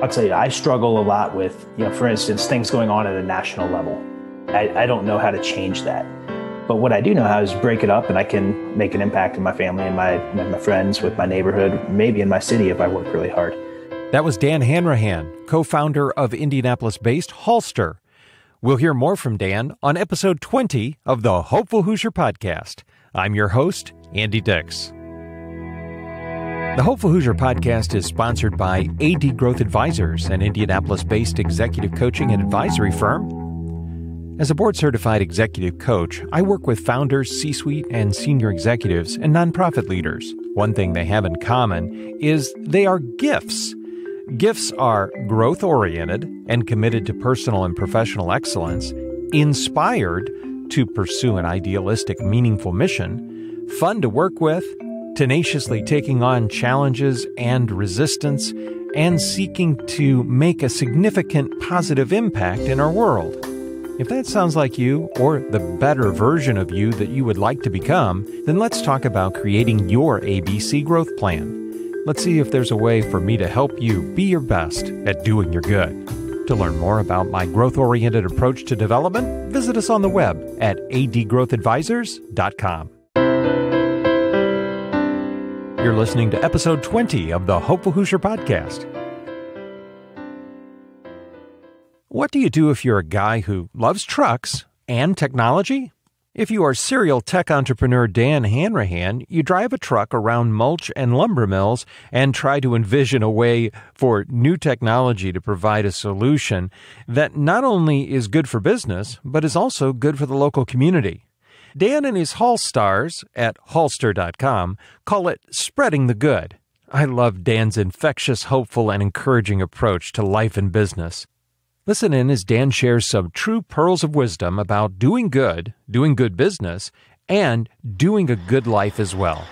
I'll tell you, I struggle a lot with, for instance, things going on at a national level. I don't know how to change that. But what I do know how is break it up, and I can make an impact in my family and my friends, with my neighborhood, maybe in my city if I work really hard. That was Dan Hanrahan, co-founder of Indianapolis-based Haulstr. We'll hear more from Dan on episode 20 of the Hopeful Hoosier podcast. I'm your host, Andy Dix. The Hopeful Hoosier podcast is sponsored by AD Growth Advisors, an Indianapolis-based executive coaching and advisory firm. As a board-certified executive coach, I work with founders, C-suite, and senior executives and nonprofit leaders. One thing they have in common is they are gifts. Gifts are growth-oriented and committed to personal and professional excellence, inspired to pursue an idealistic, meaningful mission, fun to work with, tenaciously taking on challenges and resistance, and seeking to make a significant positive impact in our world. If that sounds like you, or the better version of you that you would like to become, then let's talk about creating your ABC growth plan. Let's see if there's a way for me to help you be your best at doing your good. To learn more about my growth-oriented approach to development, visit us on the web at adgrowthadvisors.com. You're listening to episode 20 of the Hopeful Hoosier podcast. What do you do if you're a guy who loves trucks and technology? If you are serial tech entrepreneur Dan Hanrahan, you drive a truck around mulch and lumber mills and try to envision a way for new technology to provide a solution that not only is good for business, but is also good for the local community. Dan and his Haulstrs at Haulstr.com call it spreading the good. I love Dan's infectious, hopeful, and encouraging approach to life and business. Listen in as Dan shares some true pearls of wisdom about doing good business, and doing a good life as well.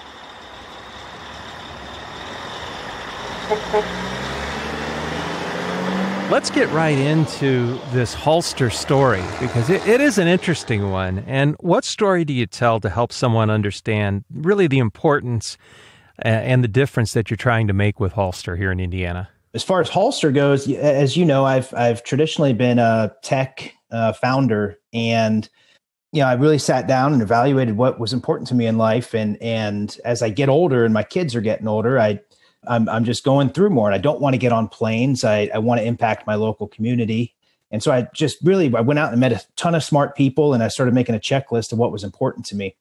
Let's get right into this Haulstr story, because it is an interesting one. And what story do you tell to help someone understand really the importance and the difference that you're trying to make with Haulstr here in Indiana? As far as Haulstr goes, as you know, I've traditionally been a tech founder, and I really sat down and evaluated what was important to me in life. And as I get older and my kids are getting older, I'm just going through more, and I don't want to get on planes. I want to impact my local community. And so I went out and met a ton of smart people, and I started making a checklist of what was important to me.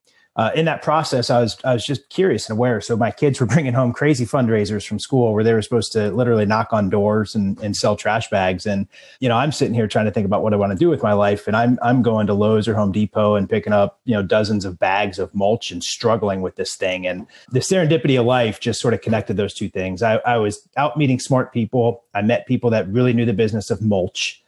In that process, I was just curious and aware. So my kids were bringing home crazy fundraisers from school where they were supposed to literally knock on doors and sell trash bags. And, I'm sitting here trying to think about what I want to do with my life. And I'm going to Lowe's or Home Depot and picking up, dozens of bags of mulch and struggling with this thing. And the serendipity of life just sort of connected those two things. I was out meeting smart people. I met people that really knew the business of mulch.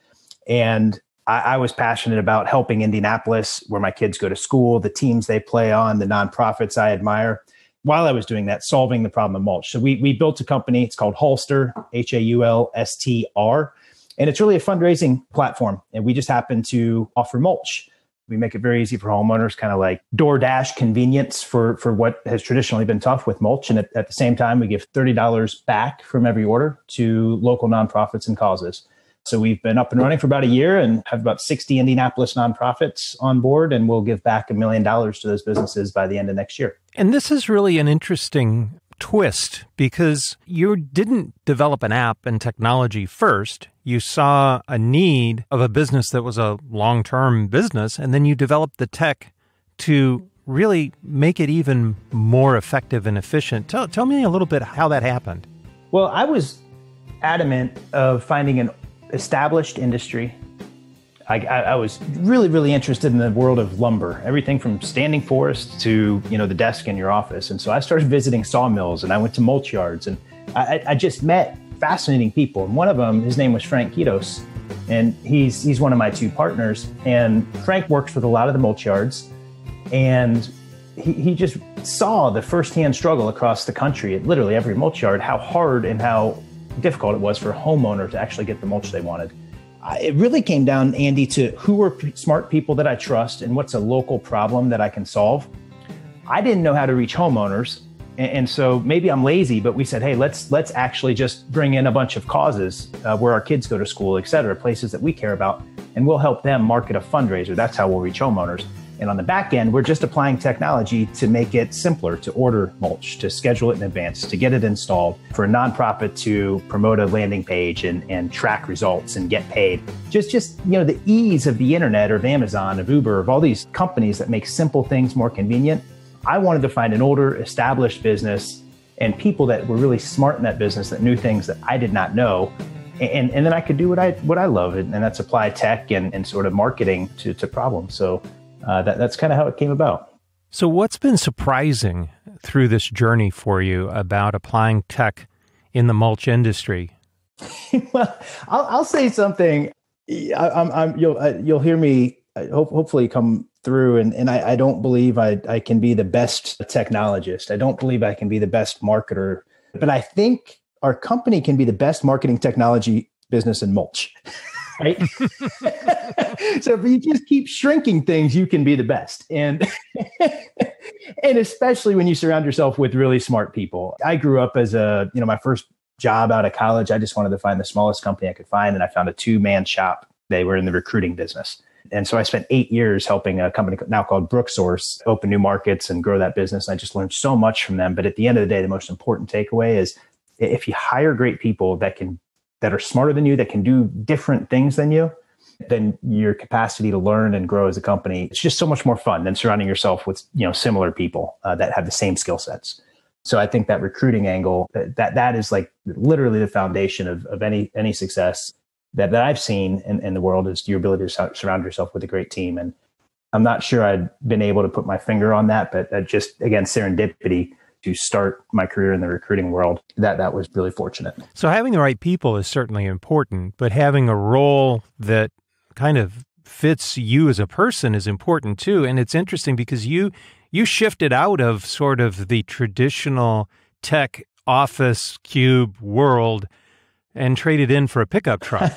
And I was passionate about helping Indianapolis, where my kids go to school, the teams they play on, the nonprofits I admire. While I was doing that, solving the problem of mulch. So we built a company. It's called Haulstr, Haulstr. And it's really a fundraising platform. And we just happen to offer mulch. We make it very easy for homeowners, kind of like DoorDash convenience for what has traditionally been tough with mulch. And at the same time, we give $30 back from every order to local nonprofits and causes. So we've been up and running for about a year and have about 60 Indianapolis nonprofits on board, and we'll give back $1 million to those businesses by the end of next year. And this is really an interesting twist, because you didn't develop an app and technology first. You saw a need of a business that was a long-term business, and then you developed the tech to really make it even more effective and efficient. Tell me a little bit how that happened. Well, I was adamant of finding an established industry. I was really, really interested in the world of lumber, everything from standing forest to, the desk in your office. And so I started visiting sawmills, and I went to mulch yards, and I just met fascinating people. And one of them, his name was Frank Kitos, and he's one of my two partners. And Frank works with a lot of the mulch yards, and he just saw the firsthand struggle across the country at literally every mulch yard, how hard and how difficult it was for a homeowner to actually get the mulch they wanted. It really came down, Andy, to who are smart people that I trust and what's a local problem that I can solve. I didn't know how to reach homeowners, And so maybe I'm lazy, but we said, hey, let's actually just bring in a bunch of causes where our kids go to school, et cetera, places that we care about, and we'll help them market a fundraiser. That's how we'll reach homeowners. And on the back end, we're just applying technology to make it simpler to order mulch, to schedule it in advance, to get it installed, for a nonprofit to promote a landing page and track results and get paid. Just the ease of the internet or of Amazon, of Uber, of all these companies that make simple things more convenient. I wanted to find an older, established business and people that were really smart in that business that knew things that I did not know. And then I could do what I love, and that's apply tech and sort of marketing to problems. So that's kind of how it came about. So what's been surprising through this journey for you about applying tech in the mulch industry? Well, I'll say something. You'll hear me hopefully come through, and I don't believe I can be the best technologist. I don't believe I can be the best marketer, but I think our company can be the best marketing technology business in mulch. Right. So if you just keep shrinking things, you can be the best. And especially when you surround yourself with really smart people. I grew up as my first job out of college, I just wanted to find the smallest company I could find. And I found a 2-man shop. They were in the recruiting business. And so I spent 8 years helping a company now called Brooksource open new markets and grow that business. I just learned so much from them. But at the end of the day, the most important takeaway is if you hire great people that are smarter than you, that can do different things than you, then your capacity to learn and grow as a company, it's just so much more fun than surrounding yourself with, similar people that have the same skill sets. So I think that recruiting angle, that is like literally the foundation of any success that I've seen in the world, is your ability to surround yourself with a great team. And I'm not sure I'd been able to put my finger on that, but just, again, serendipity to start my career in the recruiting world, that was really fortunate. So having the right people is certainly important, but having a role that kind of fits you as a person is important too. And it's interesting because you shifted out of sort of the traditional tech office cube world and traded in for a pickup truck.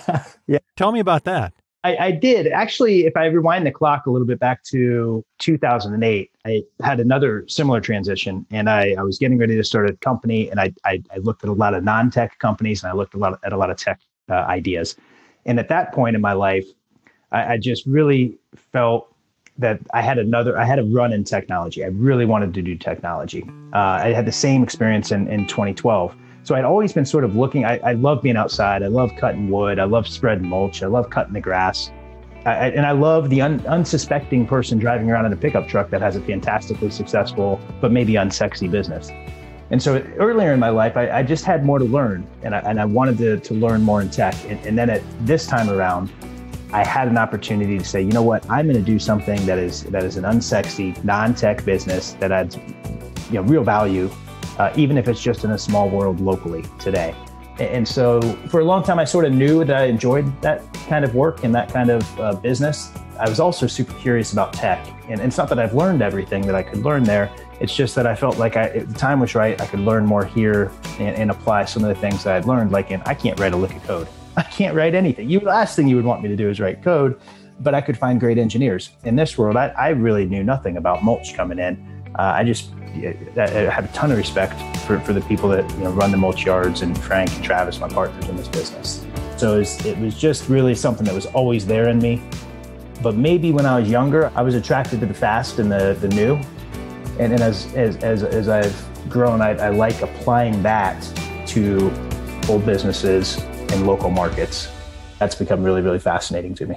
Yeah. Tell me about that. I did. Actually, if I rewind the clock a little bit back to 2008, I had another similar transition, and I was getting ready to start a company, and I looked at a lot of non-tech companies, and I looked at a lot of tech ideas. And at that point in my life, I just really felt that I had a run in technology. I really wanted to do technology. I had the same experience in 2012. So I'd always been sort of looking, I love being outside. I love cutting wood. I love spreading mulch. I love cutting the grass. And I love the unsuspecting person driving around in a pickup truck that has a fantastically successful, but maybe unsexy business. And so earlier in my life, I just had more to learn, and I wanted to learn more in tech. And then at this time around, I had an opportunity to say, you know what, I'm going to do something that is an unsexy, non-tech business that adds real value. Even if it's just in a small world locally today. And so for a long time, I sort of knew that I enjoyed that kind of work and that kind of business. I was also super curious about tech. And it's not that I've learned everything that I could learn there. It's just that I felt like the time was right. I could learn more here and apply some of the things that I'd learned. I can't write a lick of code. I can't write anything. The last thing you would want me to do is write code, but I could find great engineers. In this world, I really knew nothing about mulch coming in. I have a ton of respect for the people that run the mulch yards, and Frank and Travis, my partners in this business. So it was just really something that was always there in me. But maybe when I was younger, I was attracted to the fast and the new. And as I've grown, I like applying that to old businesses and local markets. That's become really, really fascinating to me.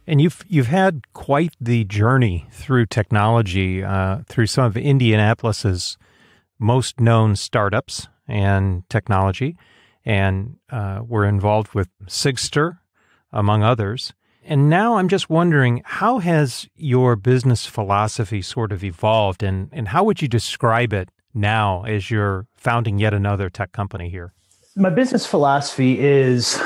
And you've had quite the journey through technology, through some of Indianapolis's most known startups and technology, and were involved with Sigster, among others. And now I'm just wondering, how has your business philosophy sort of evolved, and how would you describe it now as you're founding yet another tech company here? My business philosophy is...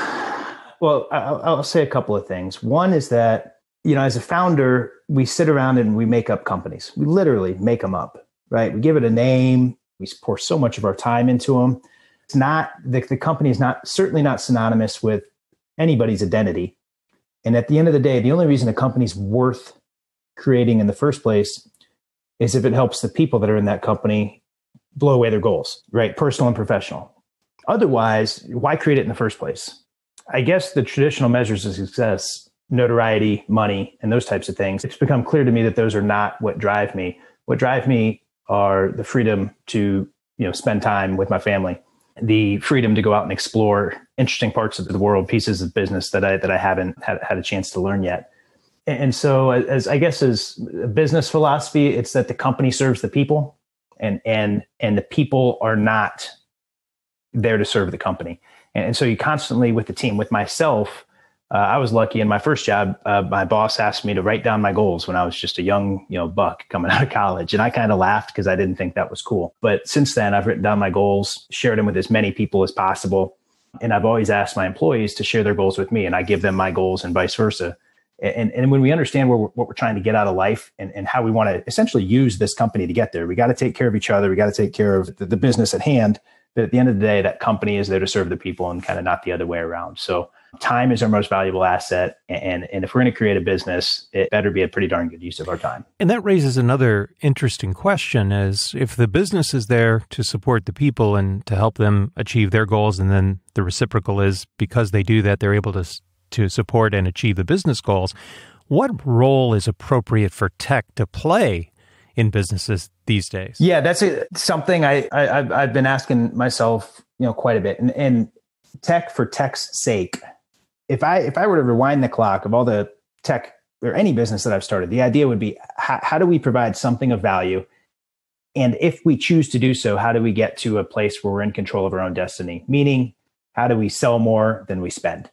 Well, I'll say a couple of things. One is that, as a founder, we sit around and we make up companies. We literally make them up, right? We give it a name. We pour so much of our time into them. It's not, the company is certainly not synonymous with anybody's identity. And at the end of the day, the only reason a company's worth creating in the first place is if it helps the people that are in that company blow away their goals, right? Personal and professional. Otherwise, why create it in the first place? I guess the traditional measures of success, notoriety, money, and those types of things, it's become clear to me that those are not what drive me. What drive me are the freedom to, spend time with my family, the freedom to go out and explore interesting parts of the world, pieces of business that I haven't had a chance to learn yet. And so as a business philosophy, it's that the company serves the people and the people are not there to serve the company. And so you constantly with the team, with myself, I was lucky in my first job. My boss asked me to write down my goals when I was just a young, buck coming out of college. And I kind of laughed because I didn't think that was cool. But since then, I've written down my goals, shared them with as many people as possible. And I've always asked my employees to share their goals with me, and I give them my goals and vice versa. And when we understand what we're trying to get out of life and how we want to essentially use this company to get there, we got to take care of each other. We got to take care of the business at hand. But at the end of the day, that company is there to serve the people and kind of not the other way around. So time is our most valuable asset. And if we're going to create a business, it better be a pretty darn good use of our time. And that raises another interesting question is if the business is there to support the people and to help them achieve their goals, and then the reciprocal is because they do that, they're able to support and achieve the business goals, what role is appropriate for tech to play in businesses these days? Yeah, that's something I've been asking myself, quite a bit. And tech for tech's sake, if I were to rewind the clock of all the tech or any business that I've started, the idea would be how do we provide something of value? And if we choose to do so, how do we get to a place where we're in control of our own destiny? Meaning, how do we sell more than we spend?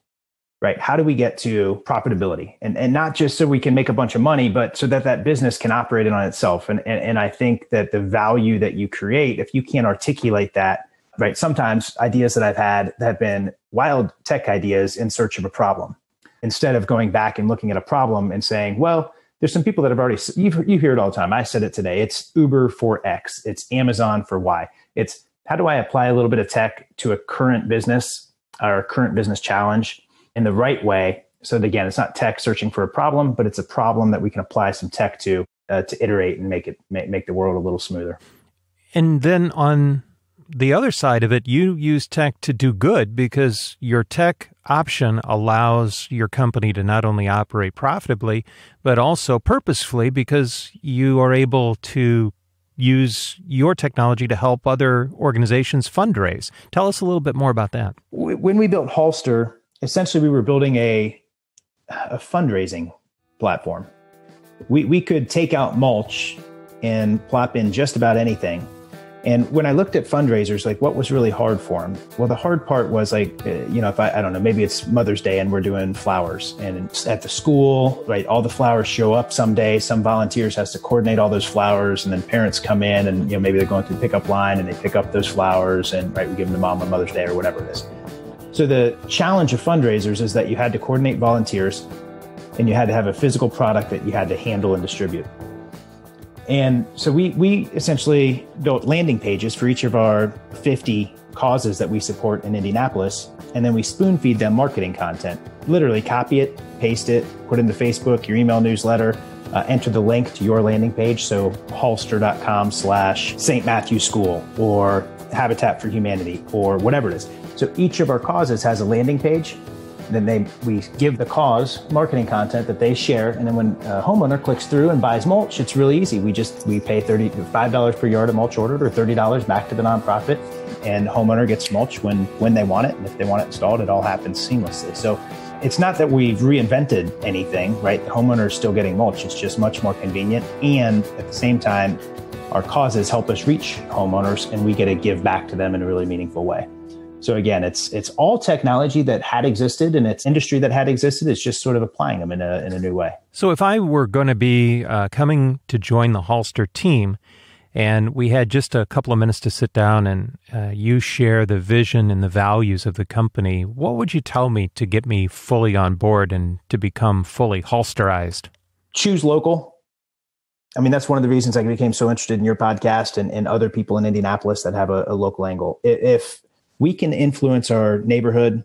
Right? How do we get to profitability? And not just so we can make a bunch of money, but so that business can operate on itself. And I think that the value that you create, if you can't articulate that, right? Sometimes ideas that I've had have been wild tech ideas in search of a problem. Instead of going back and looking at a problem and saying, well, there's some people that have already, you hear it all the time. I said it today. It's Uber for X. It's Amazon for Y. It's how do I apply a little bit of tech to a current business or a current business challenge in the right way. So that, again, it's not tech searching for a problem, but it's a problem that we can apply some tech to iterate and make the world a little smoother. And then on the other side of it, you use tech to do good because your tech option allows your company to not only operate profitably, but also purposefully because you are able to use your technology to help other organizations fundraise. Tell us a little bit more about that. When we built Haulstr, essentially we were building a fundraising platform. We could take out mulch and plop in just about anything. And when I looked at fundraisers, like what was really hard for them? Well, the hard part was like, if I don't know, maybe it's Mother's Day and we're doing flowers and at the school, right? All the flowers show up someday. Some volunteers has to coordinate all those flowers and then parents come in and, maybe they're going through the pickup line and they pick up those flowers and right, we give them to mom on Mother's Day or whatever it is. So the challenge of fundraisers is that you had to coordinate volunteers and you had to have a physical product that you had to handle and distribute. And so we essentially built landing pages for each of our 50 causes that we support in Indianapolis. And then we spoon feed them marketing content, literally copy it, paste it, put it into Facebook, your email newsletter, enter the link to your landing page. So Haulstr.com/St. Matthew's School or Habitat for Humanity or whatever it is. So each of our causes has a landing page. Then we give the cause marketing content that they share. And then when a homeowner clicks through and buys mulch, it's really easy. We pay $5 per yard of mulch ordered or $30 back to the nonprofit. And homeowner gets mulch when they want it. And if they want it installed, it all happens seamlessly. So it's not that we've reinvented anything, right? The homeowner is still getting mulch. It's just much more convenient. And at the same time, our causes help us reach homeowners and we get to give back to them in a really meaningful way. So again, it's all technology that had existed and it's industry that had existed. It's just sort of applying them in a new way. So if I were going to be coming to join the Haulstr team and we had just a couple of minutes to sit down and you share the vision and the values of the company, what would you tell me to get me fully on board and to become fully Haulstrized? Choose local. I mean, that's one of the reasons I became so interested in your podcast and other people in Indianapolis that have a local angle. If we can influence our neighborhood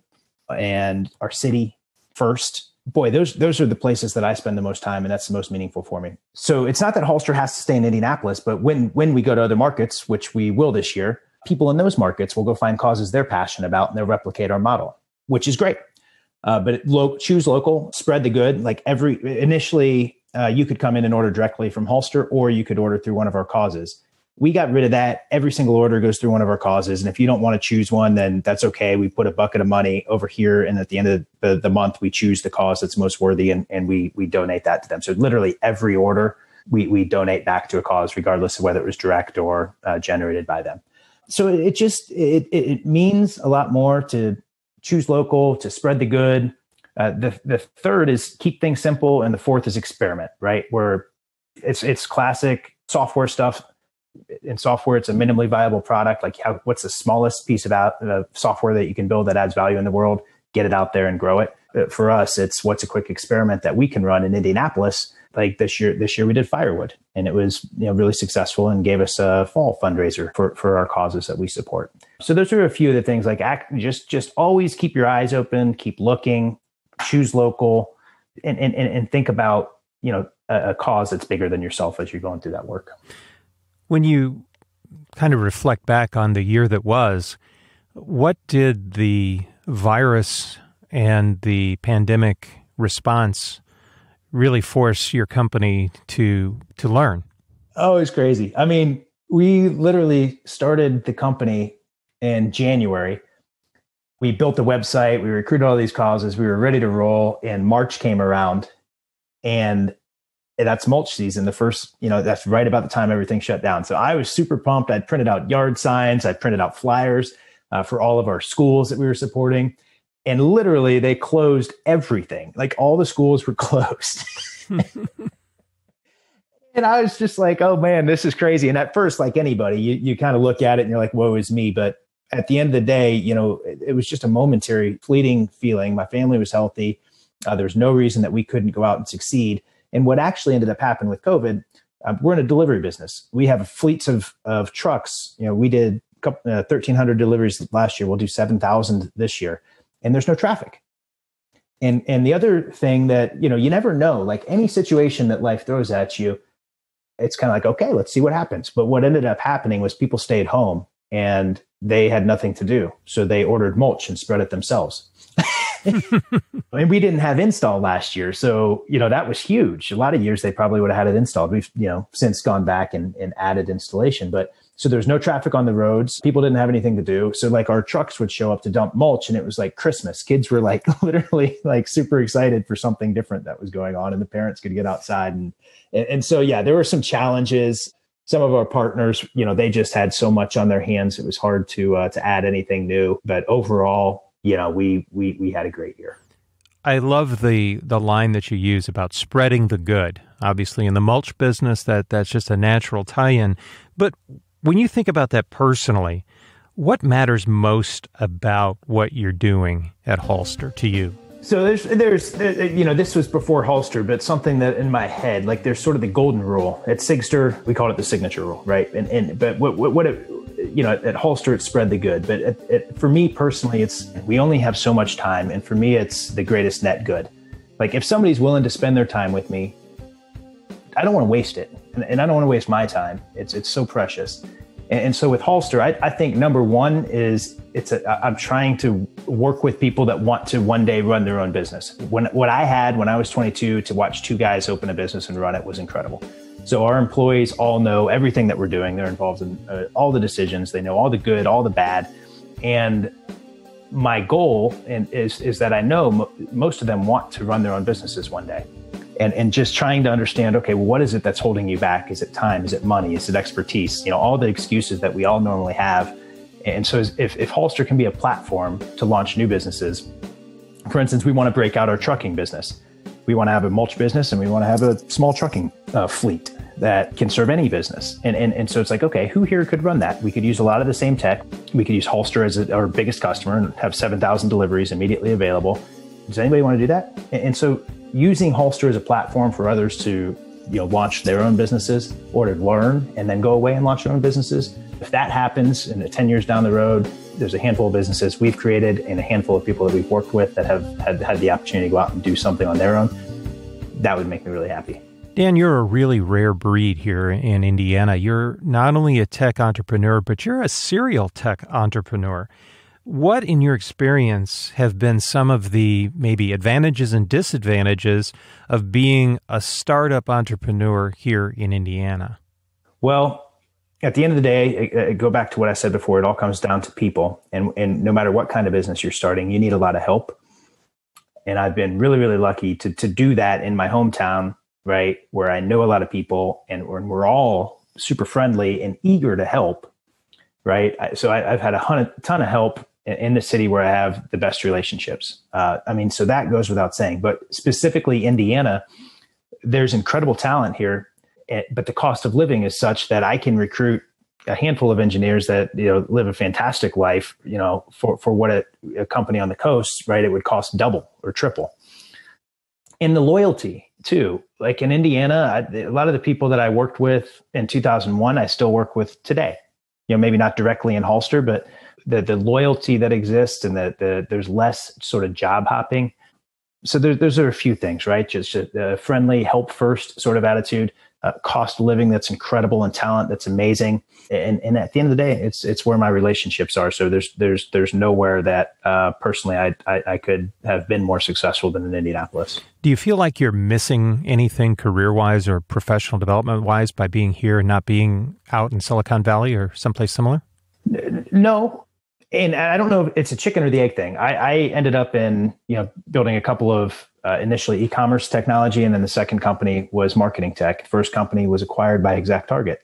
and our city first, boy, those are the places that I spend the most time, and that's the most meaningful for me. So it's not that Haulstr has to stay in Indianapolis, but when we go to other markets, which we will this year, people in those markets will go find causes they're passionate about and they'll replicate our model, which is great. But choose local, spread the good. Like initially, you could come in and order directly from Haulstr, or you could order through one of our causes. We got rid of that. Every single order goes through one of our causes. And if you don't want to choose one, then that's okay. We put a bucket of money over here. And at the end of the month, we choose the cause that's most worthy and we donate that to them. So literally every order, we donate back to a cause, regardless of whether it was direct or generated by them. So it means a lot more to choose local, to spread the good. The third is keep things simple. And the fourth is experiment, right? Where it's classic software stuff. In software, it's a minimally viable product. Like what's the smallest piece of software that you can build that adds value in the world? Get it out there and grow it. For us, it's what's a quick experiment that we can run in Indianapolis. Like this year we did firewood, and it was really successful and gave us a fall fundraiser for our causes that we support. So those are a few of the things. Like just always keep your eyes open, keep looking, choose local, and think about a cause that's bigger than yourself as you're going through that work. When you kind of reflect back on the year that was, what did the virus and the pandemic response really force your company to learn? Oh, it's crazy. I mean, we literally started the company in January. We built the website. We recruited all these causes. We were ready to roll, and March came around, and that's mulch season. The first, that's right about the time everything shut down. So I was super pumped. I'd printed out yard signs. I printed out flyers for all of our schools that we were supporting. And literally they closed everything. Like all the schools were closed. And I was just like, oh man, this is crazy. And at first, like anybody, you kind of look at it and you're like, woe is me. But at the end of the day, it was just a momentary fleeting feeling. My family was healthy. There's no reason that we couldn't go out and succeed. And what actually ended up happening with COVID, we're in a delivery business. We have fleets of trucks. We did 1,300 deliveries last year. We'll do 7,000 this year, and there's no traffic. And the other thing that, you never know, like any situation that life throws at you, it's kind of like, okay, let's see what happens. But what ended up happening was people stayed home and they had nothing to do. So they ordered mulch and spread it themselves. I mean, we didn't have install last year. So, that was huge. A lot of years they probably would have had it installed. We've, since gone back and added installation. But so there's no traffic on the roads. People didn't have anything to do. So like our trucks would show up to dump mulch, and it was like Christmas. Kids were like literally like super excited for something different that was going on, and the parents could get outside. And so, yeah, there were some challenges. Some of our partners, they just had so much on their hands. It was hard to add anything new. But overall, we had a great year. I love the line that you use about spreading the good. Obviously, in the mulch business, that's just a natural tie-in. But when you think about that personally, what matters most about what you're doing at Haulstr to you? So there's this was before Haulstr, but something that in my head, like there's sort of the golden rule. At Sigster, we call it the signature rule, right? But what it, at Haulstr, it's spread the good. But for me personally, we only have so much time. And for me, it's the greatest net good. Like if somebody's willing to spend their time with me, I don't want to waste it. And I don't want to waste my time. It's so precious. And so with Haulstr, I think number one is I'm trying to work with people that want to one day run their own business. What I had when I was 22 to watch two guys open a business and run it was incredible. So our employees all know everything that we're doing. They're involved in all the decisions. They know all the good, all the bad. And my goal is that I know most of them want to run their own businesses one day. And just trying to understand, okay, well, what is it that's holding you back? Is it time? Is it money? Is it expertise? All the excuses that we all normally have. And so if Haulstr can be a platform to launch new businesses, for instance, we want to break out our trucking business. We want to have a mulch business, and we want to have a small trucking fleet that can serve any business. And so it's like, okay, who here could run that? We could use a lot of the same tech. We could use Haulstr as our biggest customer and have 7,000 deliveries immediately available. Does anybody want to do that? And so using Haulstr as a platform for others to launch their own businesses or to learn and then go away and launch their own businesses If that happens and 10 years down the road, there's a handful of businesses we've created and a handful of people that we've worked with that have had the opportunity to go out and do something on their own, that would make me really happy. Dan, you're a really rare breed here in Indiana. You're not only a tech entrepreneur, but you're a serial tech entrepreneur. What, in your experience, have been some of the maybe advantages and disadvantages of being a startup entrepreneur here in Indiana? Well, at the end of the day, go back to what I said before, it all comes down to people. And no matter what kind of business you're starting, you need a lot of help. And I've been really, really lucky to do that in my hometown, right, where I know a lot of people and we're all super friendly and eager to help, right? So I've had a ton of help in the city where I have the best relationships. So that goes without saying. But specifically Indiana, there's incredible talent here. But the cost of living is such that I can recruit a handful of engineers that live a fantastic life. For what a company on the coast, right, it would cost double or triple. And the loyalty too, like in Indiana, a lot of the people that I worked with in 2001, I still work with today. Maybe not directly in Haulstr, but the loyalty that exists and there's less sort of job hopping. So those are a few things, right? Just a friendly, help first sort of attitude. Cost of living that's incredible and talent that's amazing, and at the end of the day, it's where my relationships are. So there's nowhere that personally I could have been more successful than in Indianapolis. Do you feel like you're missing anything career-wise or professional development-wise by being here and not being out in Silicon Valley or someplace similar? No. And I don't know if it's a chicken or the egg thing. I ended up in, building a couple of initially e-commerce technology. And then the second company was marketing tech. First company was acquired by ExactTarget.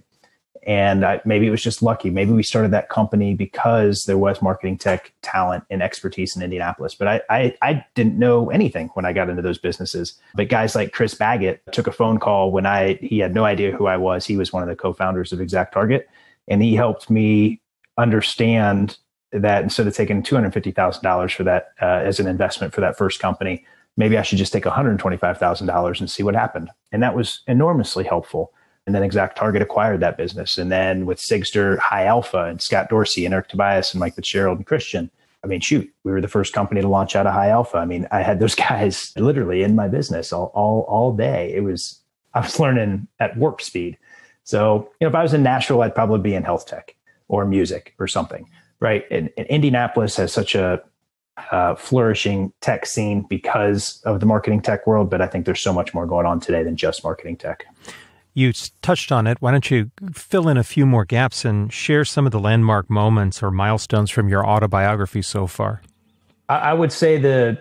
And maybe it was just lucky. Maybe we started that company because there was marketing tech talent and expertise in Indianapolis. But I didn't know anything when I got into those businesses. But guys like Chris Baggett took a phone call when he had no idea who I was. He was one of the co-founders of ExactTarget. And he helped me understand that instead of taking $250,000 for that as an investment for that first company, maybe I should just take $125,000 and see what happened. And that was enormously helpful. And then ExactTarget acquired that business. And then with Sigster, High Alpha, and Scott Dorsey, and Eric Tobias, and Mike Fitzgerald, and Christian, we were the first company to launch out of High Alpha. I had those guys literally in my business all day. I was learning at warp speed. So, if I was in Nashville, I'd probably be in health tech or music or something, right? And Indianapolis has such a flourishing tech scene because of the marketing tech world, but I think there's so much more going on today than just marketing tech. You touched on it. Why don't you fill in a few more gaps and share some of the landmark moments or milestones from your autobiography so far? I would say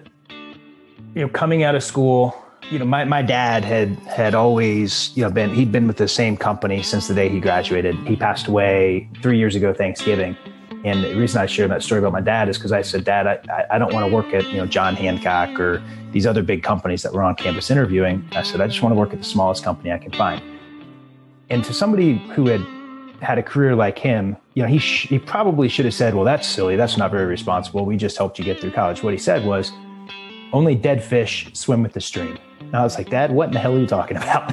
coming out of school, my dad had always, he'd been with the same company since the day he graduated. He passed away 3 years ago, Thanksgiving. And the reason I share that story about my dad is because I said, Dad, I don't want to work at, John Hancock or these other big companies that were on campus interviewing. I said, I just want to work at the smallest company I can find. And to somebody who had a career like him, he probably should have said, well, that's silly. That's not very responsible. We just helped you get through college. What he said was, only dead fish swim with the stream. And I was like, Dad, what in the hell are you talking about?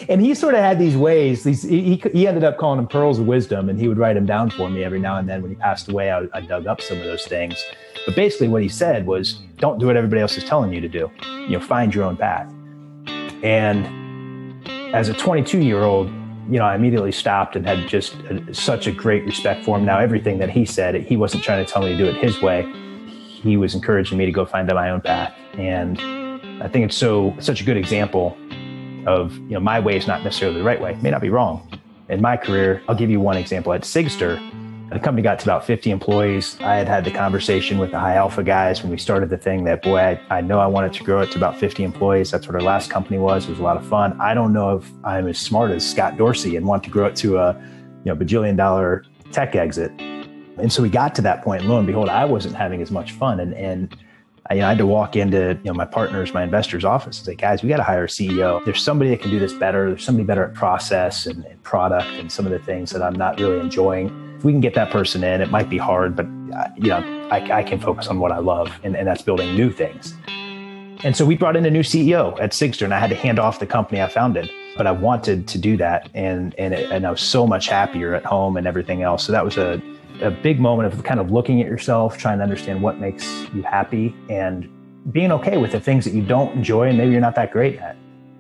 And he sort of had these ways. He ended up calling them pearls of wisdom, and he would write them down for me every now and then. When he passed away, I dug up some of those things. But basically what he said was, don't do what everybody else is telling you to do. Find your own path. And as a 22-year-old, I immediately stopped and had just such a great respect for him. Now, everything that he said, he wasn't trying to tell me to do it his way. He was encouraging me to go find my own path. And I think it's such a good example of, my way is not necessarily the right way. It may not be wrong. In my career, I'll give you one example. At Sigster, the company got to about 50 employees. I had the conversation with the High Alpha guys when we started the thing that, boy, I know I wanted to grow it to about 50 employees. That's what our last company was. It was a lot of fun. I don't know if I'm as smart as Scott Dorsey and want to grow it to a bajillion-dollar tech exit. And so we got to that point, and lo and behold, I wasn't having as much fun. And I had to walk into my partner's, my investor's office and say, guys, we got to hire a CEO. There's somebody that can do this better. There's somebody better at process and product and some of the things that I'm not really enjoying. If we can get that person in, it might be hard, but I can focus on what I love, and that's building new things. And so we brought in a new CEO at Sigster, and I had to hand off the company I founded. but I wanted to do that. And I was so much happier at home and everything else. So that was a big moment of kind of looking at yourself, trying to understand what makes you happy and being okay with the things that you don't enjoy and maybe you're not that great at.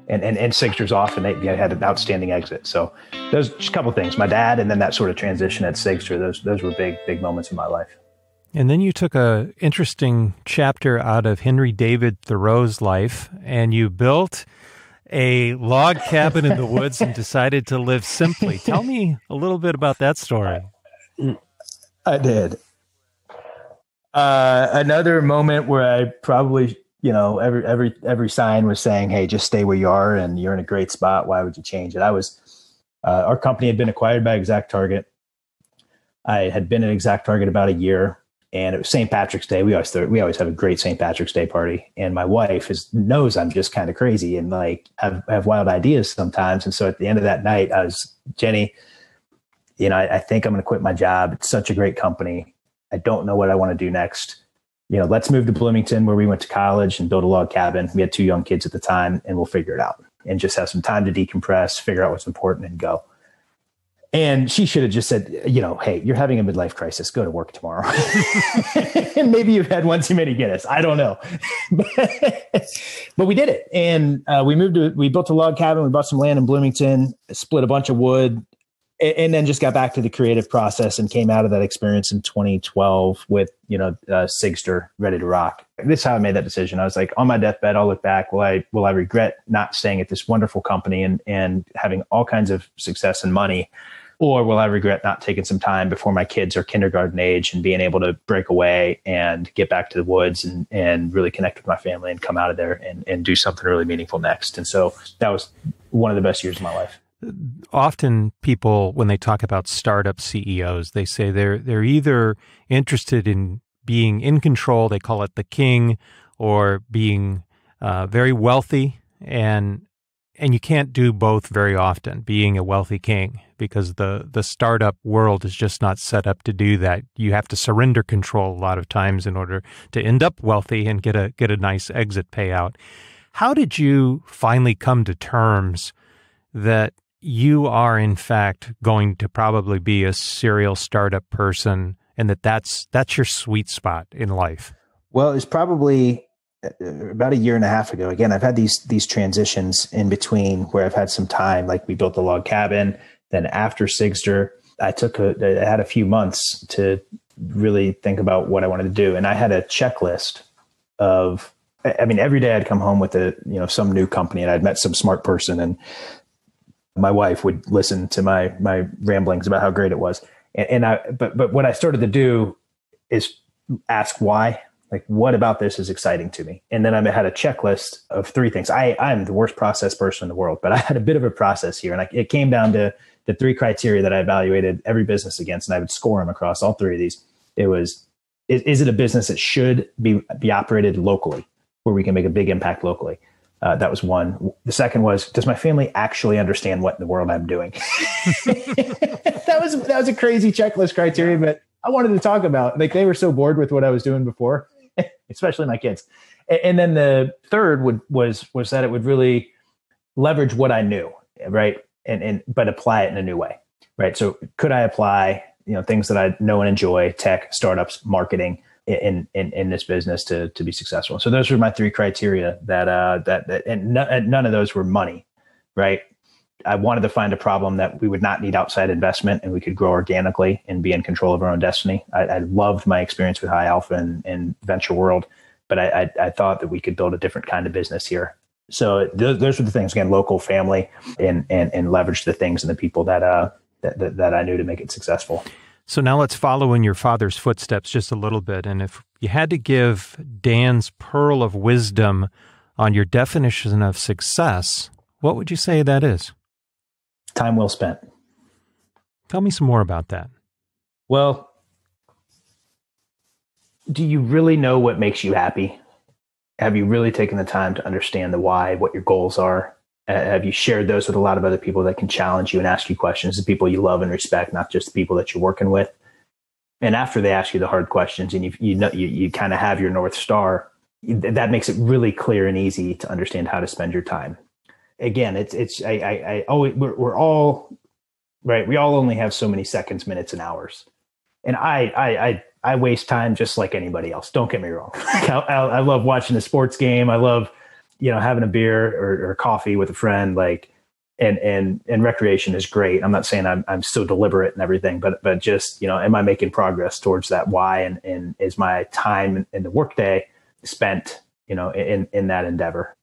And Sigstr's off, and they had an outstanding exit. So those just a couple of things, my dad, and then that sort of transition at Sigstr, those were big moments in my life. And then you took a interesting chapter out of Henry David Thoreau's life, and you built a log cabin in the woods and decided to live simply. Tell me a little bit about that story. I did. Another moment where I probably, every sign was saying, hey, just stay where you are and you're in a great spot. Why would you change it? Our company had been acquired by ExactTarget. I had been at ExactTarget about a year, and it was St. Patrick's Day. We always have a great St. Patrick's Day party. And my wife knows I'm just kind of crazy and like have wild ideas sometimes. And so at the end of that night, I was, Jenny, I think I'm going to quit my job. It's such a great company. I don't know what I want to do next. Let's move to Bloomington, where we went to college, and build a log cabin. We had 2 young kids at the time, and we'll figure it out and just have some time to decompress, figure out what's important, and go. And she should have just said, hey, you're having a midlife crisis. Go to work tomorrow. And maybe you've had one too many Guinness. I don't know. But we did it. And we built a log cabin. We bought some land in Bloomington, split a bunch of wood, and then just got back to the creative process and came out of that experience in 2012 with, Sigstr ready to rock. This is how I made that decision. I was like, on my deathbed, I'll look back. Will I regret not staying at this wonderful company and having all kinds of success and money? Or will I regret not taking some time before my kids are kindergarten age and being able to break away and get back to the woods and really connect with my family and come out of there and do something really meaningful next? And so that was one of the best years of my life. Often people, when they talk about startup CEOs, they say they're either interested in being in control, they call it the king, or being very wealthy, and you can't do both very often, being a wealthy king, because the startup world is just not set up to do that. You have to surrender control a lot of times in order to end up wealthy and get a nice exit payout. How did you finally come to terms that you are, in fact, going to probably be a serial startup person, and that's your sweet spot in life? Well, it's probably about a year and a half ago. Again, I've had these transitions in between where I've had some time, like we built the log cabin. Then after Sigstr, I had a few months to really think about what I wanted to do. And I had a checklist of, every day I'd come home with some new company, and I'd met some smart person, and my wife would listen to my ramblings about how great it was. But what I started to do is ask why, like, what about this is exciting to me? And then I had a checklist of 3 things. I'm the worst process person in the world, but I had a bit of a process here. And it came down to the 3 criteria that I evaluated every business against, and I would score them across all 3 of these. It was, is it a business that should be operated locally, where we can make a big impact locally? That was one. The second was, does my family actually understand what in the world I'm doing? That was a crazy checklist criteria, but I wanted to talk about, like, they were so bored with what I was doing before, especially my kids. And then the third was that it would really leverage what I knew, right? But apply it in a new way, right? So could I apply, things that I know and enjoy, tech, startups, marketing, in this business to be successful? So those were my 3 criteria and none of those were money, right? I wanted to find a problem that we would not need outside investment, and we could grow organically and be in control of our own destiny. I loved my experience with High Alpha and venture world, but I thought that we could build a different kind of business here. So those were the things, again, local, family, and leverage the things and the people that I knew to make it successful. So now let's follow in your father's footsteps just a little bit. And if you had to give Dan's pearl of wisdom on your definition of success, what would you say that is? Time well spent. Tell me some more about that. Well, do you really know what makes you happy? Have you really taken the time to understand the why, what your goals are? Have you shared those with a lot of other people that can challenge you and ask you questions, the people you love and respect, not just the people that you're working with? And after they ask you the hard questions and you kind of have your North Star, that makes it really clear and easy to understand how to spend your time. again, I always, we're all right. We all only have so many seconds, minutes, and hours. And I waste time just like anybody else. Don't get me wrong. I love watching a sports game. I love, having a beer or coffee with a friend, like, and recreation is great. I'm not saying I'm so deliberate and everything, but just, am I making progress towards that why? And is my time in the workday spent, in that endeavor?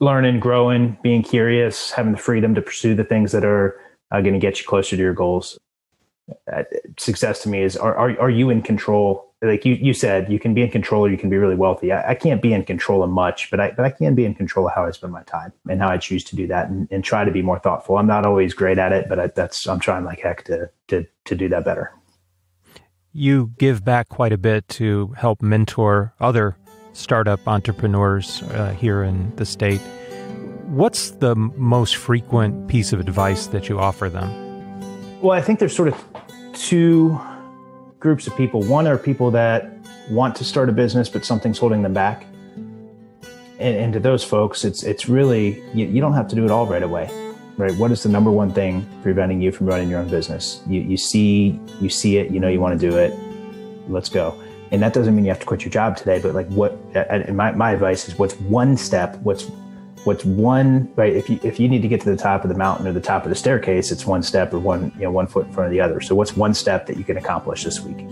Learning, growing, being curious, having the freedom to pursue the things that are going to get you closer to your goals. Success to me is, are you in control? Like you said, you can be in control or you can be really wealthy. I can't be in control of much, but I can be in control of how I spend my time and how I choose to do that, and try to be more thoughtful. I'm not always great at it, but I'm trying like heck to do that better. You give back quite a bit to help mentor other startup entrepreneurs here in the state. What's the most frequent piece of advice that you offer them? Well, I think there's sort of two groups of people. One are people that want to start a business, but something's holding them back. And to those folks, it's really, you don't have to do it all right away, right? What is the number one thing preventing you from running your own business? You see it, you want to do it, let's go. And that doesn't mean you have to quit your job today, but like my advice is what's one step, what's one, right? If you need to get to the top of the mountain or the top of the staircase, it's one step or one foot in front of the other. So what's one step that you can accomplish this week?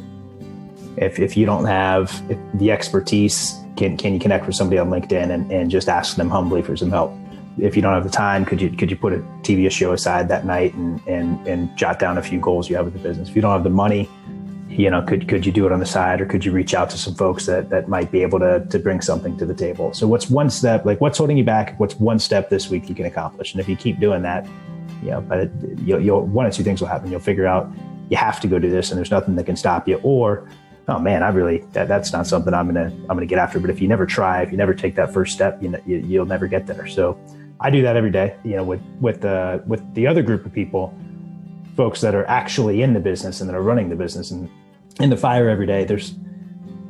If you don't have the expertise, can you connect with somebody on LinkedIn and just ask them humbly for some help? If you don't have the time, could you put a TV show aside that night and jot down a few goals you have with the business? If you don't have the money, could you do it on the side, or could you reach out to some folks that might be able to bring something to the table? So what's one step, like what's holding you back? What's one step this week you can accomplish? And if you keep doing that, you'll one or two things will happen. You'll figure out you have to go do this and there's nothing that can stop you, or, oh man, that's not something I'm going to get after. But if you never try, if you never take that first step, you'll never get there. So I do that every day, with the other group of people, folks that are actually in the business and that are running the business and in the fire every day.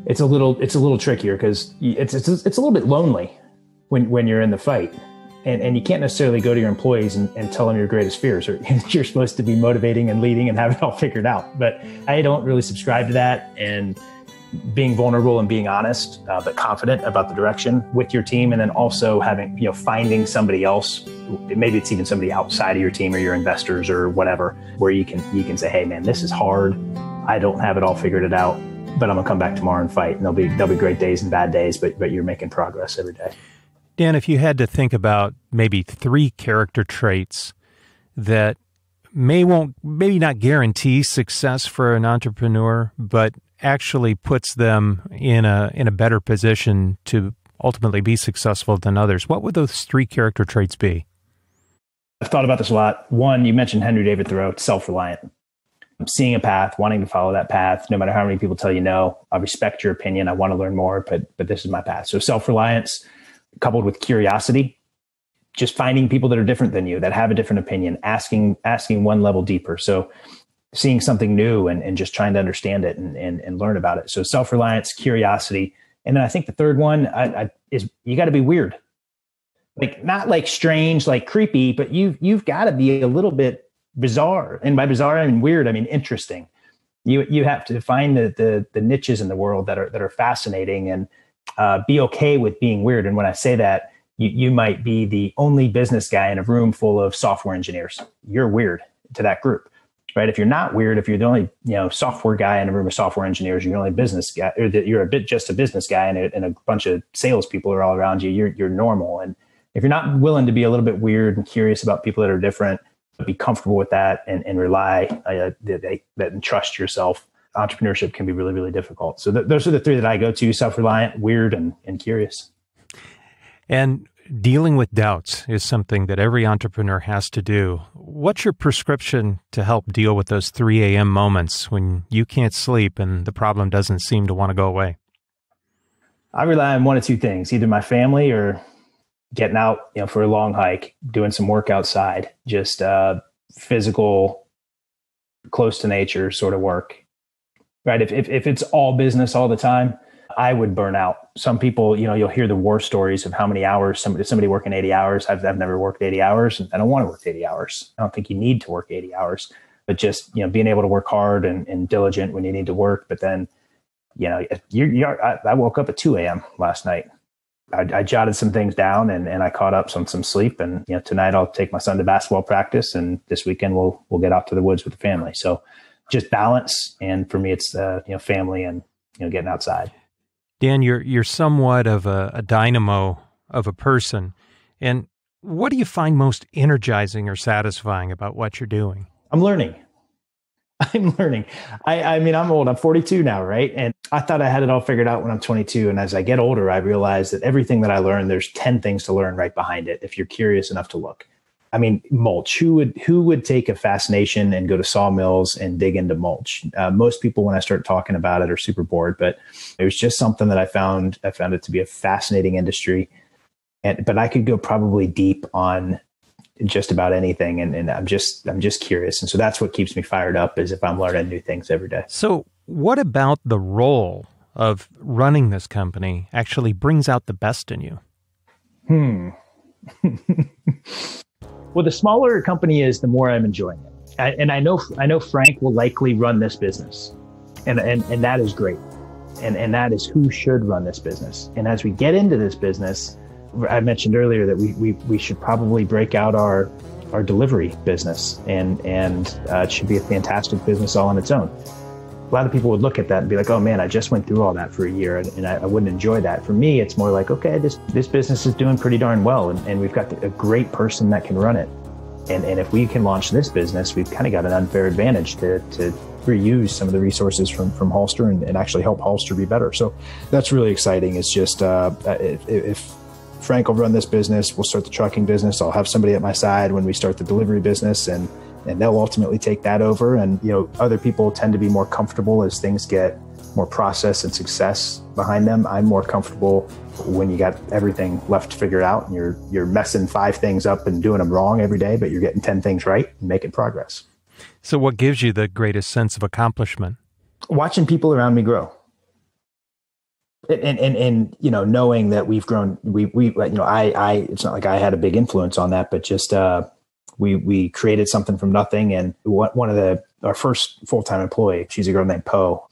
It's a little trickier because it's a little bit lonely when you're in the fight, and you can't necessarily go to your employees and tell them your greatest fears, or you're supposed to be motivating and leading and have it all figured out. But I don't really subscribe to that, and being vulnerable and being honest, but confident about the direction with your team. And then also finding somebody else, maybe it's even somebody outside of your team or your investors or whatever, where you can say, hey man, this is hard. I don't have it all figured it out, but I'm gonna come back tomorrow and fight. And there'll be great days and bad days, but you're making progress every day. Dan, if you had to think about maybe 3 character traits that maybe not guarantee success for an entrepreneur, but actually puts them in a better position to ultimately be successful than others, what would those 3 character traits be? I've thought about this a lot. One, you mentioned Henry David Thoreau, self-reliant. Seeing a path, wanting to follow that path, no matter how many people tell you no. I respect your opinion. I want to learn more, but this is my path. So self-reliance coupled with curiosity, just finding people that are different than you, that have a different opinion, asking one level deeper. So seeing something new and just trying to understand it and learn about it. So self-reliance, curiosity. And then I think the third one is you got to be weird. Like not like strange, like creepy, but you've got to be a little bit bizarre. And by bizarre, I mean weird, I mean interesting. You have to find the niches in the world that are fascinating, and be okay with being weird. And when I say that, you might be the only business guy in a room full of software engineers. You're weird to that group, right? If you're not weird, if you're the only software guy in a room of software engineers, you're the only business guy, or that you're just a business guy, and a bunch of salespeople are all around you. You're normal. And if you're not willing to be a little bit weird and curious about people that are different, but be comfortable with that and rely and trust yourself, entrepreneurship can be really, really difficult. So those are the 3 that I go to: self-reliant, weird, and curious. And dealing with doubts is something that every entrepreneur has to do. What's your prescription to help deal with those 3 a.m. moments when you can't sleep and the problem doesn't seem to want to go away? I rely on one of 2 things: either my family or getting out, for a long hike, doing some work outside, just physical, close to nature sort of work. Right. If it's all business all the time, I would burn out. Some people, you'll hear the war stories of how many hours somebody working 80 hours. I've never worked 80 hours, and I don't want to work 80 hours. I don't think you need to work 80 hours, but just, being able to work hard and diligent when you need to work. But then, I woke up at 2 a.m. last night. I jotted some things down and I caught up on some sleep. And, tonight I'll take my son to basketball practice, and this weekend we'll get out to the woods with the family. So just balance. And for me, it's, family and, getting outside. Dan, you're somewhat of a dynamo of a person. And what do you find most energizing or satisfying about what you're doing? I'm learning. I mean, I'm old. I'm 42 now, right? And I thought I had it all figured out when I'm 22. And as I get older, I realize that everything that I learn, there's 10 things to learn right behind it if you're curious enough to look. I mean, mulch. Who would take a fascination and go to sawmills and dig into mulch? Most people, when I start talking about it, are super bored. But it was just something that I found it to be a fascinating industry. But I could go probably deep on just about anything. And I'm just curious. And so that's what keeps me fired up, is if I'm learning new things every day. So what about the role of running this company actually brings out the best in you? Well, the smaller a company is, the more I'm enjoying it. And I know Frank will likely run this business, and that is great. And that is who should run this business. And as we get into this business, I mentioned earlier that we should probably break out our delivery business, and it should be a fantastic business all on its own. A lot of people would look at that and be like, oh man, I just went through all that for a year and I wouldn't enjoy that. For me, it's more like, okay, this business is doing pretty darn well, and we've got a great person that can run it. And if we can launch this business, we've kind of got an unfair advantage to reuse some of the resources from Haulstr and actually help Haulstr be better. So that's really exciting. It's just, if Frank will run this business, we'll start the trucking business. I'll have somebody at my side when we start the delivery business, and they'll ultimately take that over. And, other people tend to be more comfortable as things get more process and success behind them. I'm more comfortable when you got everything left to figure out, and you're messing 5 things up and doing them wrong every day, but you're getting 10 things right and making progress. So what gives you the greatest sense of accomplishment? Watching people around me grow. And knowing that we've grown, it's not like I had a big influence on that, but just, we created something from nothing. And one of our first full-time employee, she's a girl named Poe.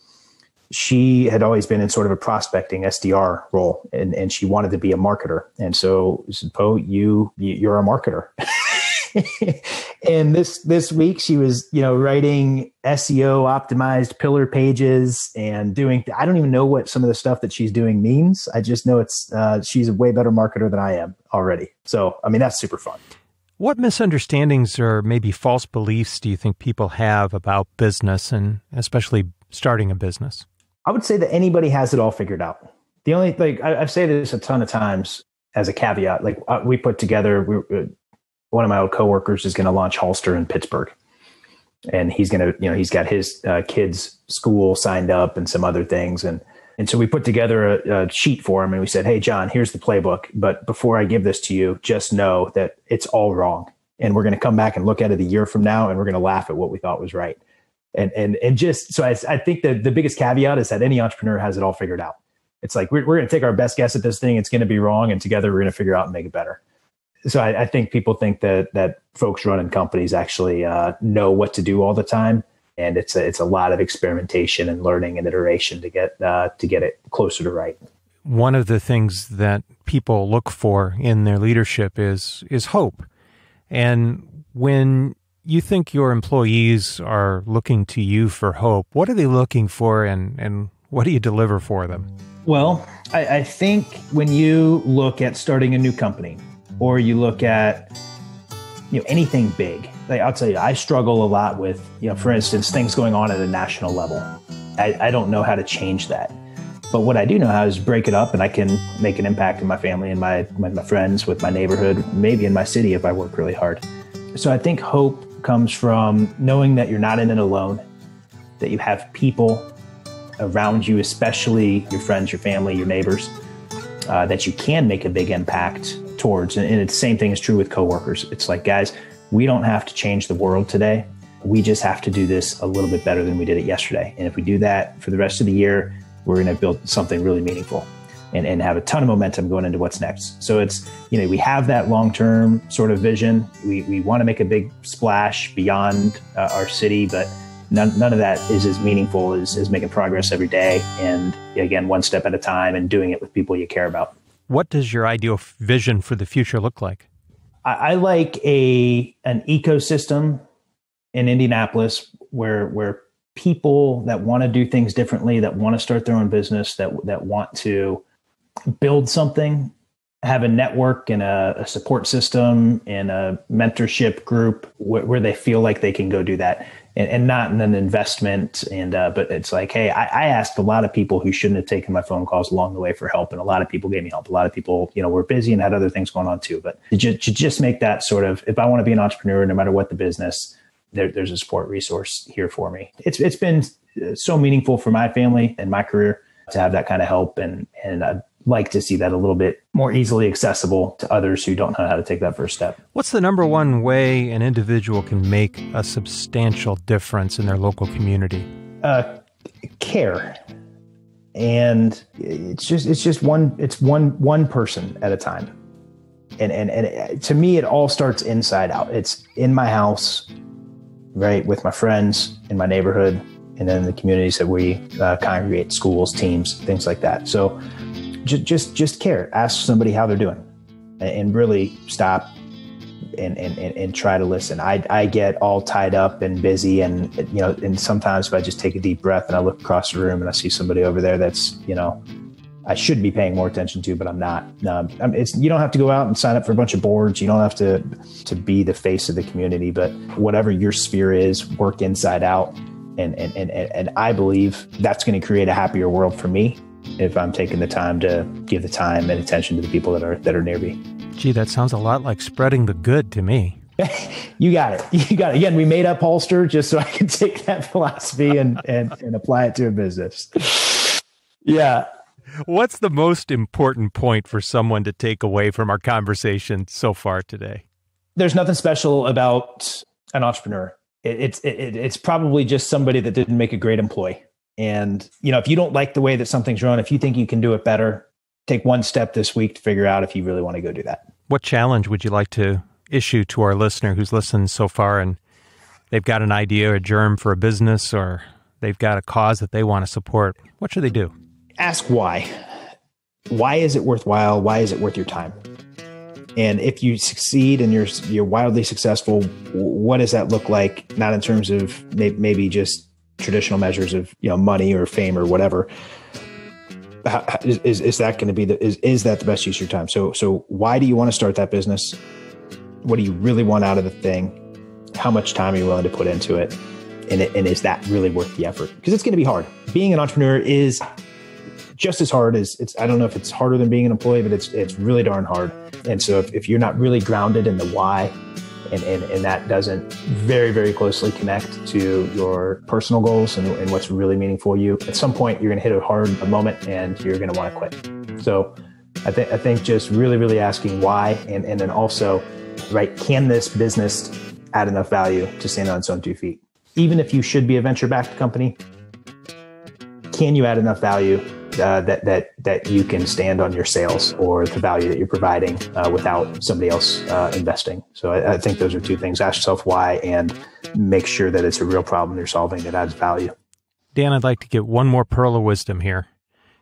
She had always been in sort of a prospecting SDR role, and she wanted to be a marketer. And so I said, Poe, you're a marketer. And this week she was, writing SEO optimized pillar pages and doing, I don't even know what some of the stuff that she's doing means. I just know she's a way better marketer than I am already. So, I mean, that's super fun. What misunderstandings or maybe false beliefs do you think people have about business, and especially starting a business? I would say that anybody has it all figured out. The only thing, I've said this a ton of times as a caveat, like we put together, one of my old coworkers is going to launch Haulstr in Pittsburgh, and he's going to, he's got his kids' school signed up and some other things. And so we put together a sheet for him, and we said, hey, John, here's the playbook. But before I give this to you, just know that it's all wrong. And we're going to come back and look at it a year from now, and we're going to laugh at what we thought was right. And just, so I think that the biggest caveat is that any entrepreneur has it all figured out. It's like, we're going to take our best guess at this thing. It's going to be wrong. And together we're going to figure out and make it better. So I think people think that folks running companies actually know what to do all the time. And it's a lot of experimentation and learning and iteration to get it closer to right. One of the things that people look for in their leadership is hope. And when you think your employees are looking to you for hope, what are they looking for, and what do you deliver for them? Well, I think when you look at starting a new company, or you look at anything big, like I'll tell you, I struggle a lot with, for instance, things going on at a national level. I don't know how to change that. But what I do know how is break it up, and I can make an impact in my family and my friends, with my neighborhood, maybe in my city if I work really hard. So I think hope comes from knowing that you're not in it alone, that you have people around you, especially your friends, your family, your neighbors, that you can make a big impact towards. And the same thing is true with coworkers. It's like, guys, we don't have to change the world today. We just have to do this a little bit better than we did it yesterday. And if we do that for the rest of the year, we're going to build something really meaningful and have a ton of momentum going into what's next. So it's, we have that long-term sort of vision. We want to make a big splash beyond our city, but none of that is as meaningful as making progress every day. And again, one step at a time and doing it with people you care about. What does your ideal vision for the future look like? I like an ecosystem in Indianapolis where people that want to do things differently, that want to start their own business, that want to build something, have a network and a support system and a mentorship group where they feel like they can go do that, and not in an investment. But it's like, hey, I asked a lot of people who shouldn't have taken my phone calls along the way for help. And a lot of people gave me help. A lot of people, were busy and had other things going on too. But to just make that sort of, if I want to be an entrepreneur, no matter what the business, there's a support resource here for me. It's been so meaningful for my family and my career to have that kind of help. And I'd like to see that a little bit more easily accessible to others who don't know how to take that first step. What's the number one way an individual can make a substantial difference in their local community? Care. And it's one person at a time. And to me, it all starts inside out. It's in my house, right, with my friends in my neighborhood, and then the communities that we congregate, schools, teams, things like that. So just care. Ask somebody how they're doing, and really stop and try to listen. I get all tied up and busy, and sometimes if I just take a deep breath and I look across the room and I see somebody over there that's, I should be paying more attention to, but I'm not. You don't have to go out and sign up for a bunch of boards. You don't have to be the face of the community, but whatever your sphere is, work inside out. And I believe that's going to create a happier world for me if I'm taking the time to give the time and attention to the people that are near me. Gee, that sounds a lot like spreading the good to me. You got it. Again, we made up Haulstr just so I could take that philosophy and apply it to a business. Yeah. What's the most important point for someone to take away from our conversation so far today? There's nothing special about an entrepreneur. It's probably just somebody that didn't make a great employee. And, if you don't like the way that something's run, if you think you can do it better, take one step this week to figure out if you really want to go do that. What challenge would you like to issue to our listener who's listened so far and they've got an idea, a germ for a business, or they've got a cause that they want to support? What should they do? Ask why. Why is it worthwhile? Why is it worth your time? And if you succeed and you're wildly successful, what does that look like? Not in terms of maybe just traditional measures of money or fame or whatever. Is that going to be is that the best use of your time? So why do you want to start that business? What do you really want out of the thing? How much time are you willing to put into it? And is that really worth the effort? Because it's going to be hard. Being an entrepreneur is just as hard as I don't know if it's harder than being an employee, but it's really darn hard. And so if you're not really grounded in the why, and that doesn't very, very closely connect to your personal goals and what's really meaningful to you, at some point you're going to hit a hard moment and you're going to want to quit. So I think just really, really asking why, and then also, right, can this business add enough value to stand on its own 2 feet? Even if you should be a venture-backed company, can you add enough value that you can stand on your sales or the value that you're providing without somebody else investing? So I think those are two things. Ask yourself why and make sure that it's a real problem you're solving that adds value. Dan, I'd like to get one more pearl of wisdom here,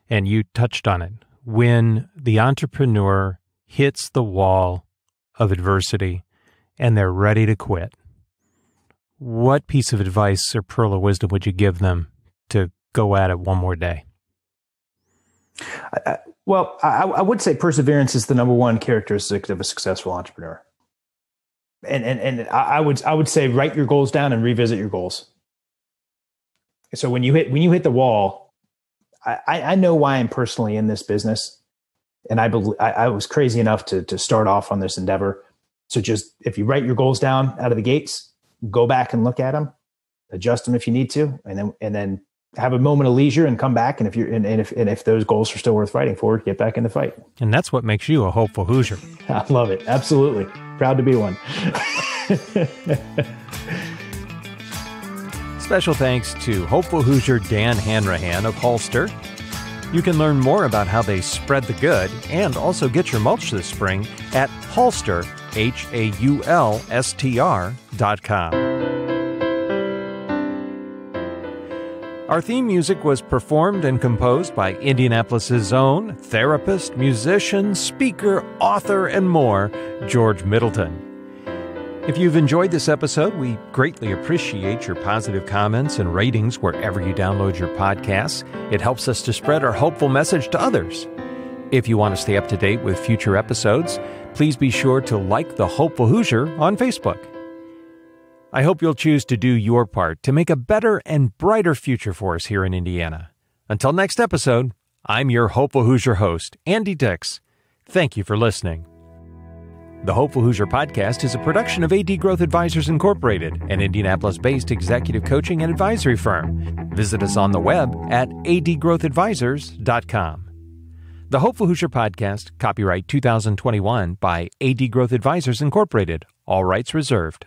and you touched on it. When the entrepreneur hits the wall of adversity and they're ready to quit, what piece of advice or pearl of wisdom would you give them to go at it one more day? I would say perseverance is the number one characteristic of a successful entrepreneur. And I would say write your goals down and revisit your goals. So when you hit the wall, I know why I'm personally in this business, and I was crazy enough to start off on this endeavor. So just if you write your goals down out of the gates, go back and look at them, adjust them if you need to, and then have a moment of leisure and come back. And if those goals are still worth fighting for, get back in the fight. And that's what makes you a hopeful Hoosier. I love it. Absolutely. Proud to be one. Special thanks to hopeful Hoosier Dan Hanrahan of Haulstr. You can learn more about how they spread the good and also get your mulch this spring at Haulstr, Haulstr.com. Our theme music was performed and composed by Indianapolis's own therapist, musician, speaker, author, and more, George Middleton. If you've enjoyed this episode, we greatly appreciate your positive comments and ratings wherever you download your podcasts. It helps us to spread our hopeful message to others. If you want to stay up to date with future episodes, please be sure to like The Hopeful Hoosier on Facebook. I hope you'll choose to do your part to make a better and brighter future for us here in Indiana. Until next episode, I'm your Hopeful Hoosier host, Andy Dix. Thank you for listening. The Hopeful Hoosier podcast is a production of AD Growth Advisors Incorporated, an Indianapolis-based executive coaching and advisory firm. Visit us on the web at adgrowthadvisors.com. The Hopeful Hoosier podcast, copyright 2021 by AD Growth Advisors Incorporated, all rights reserved.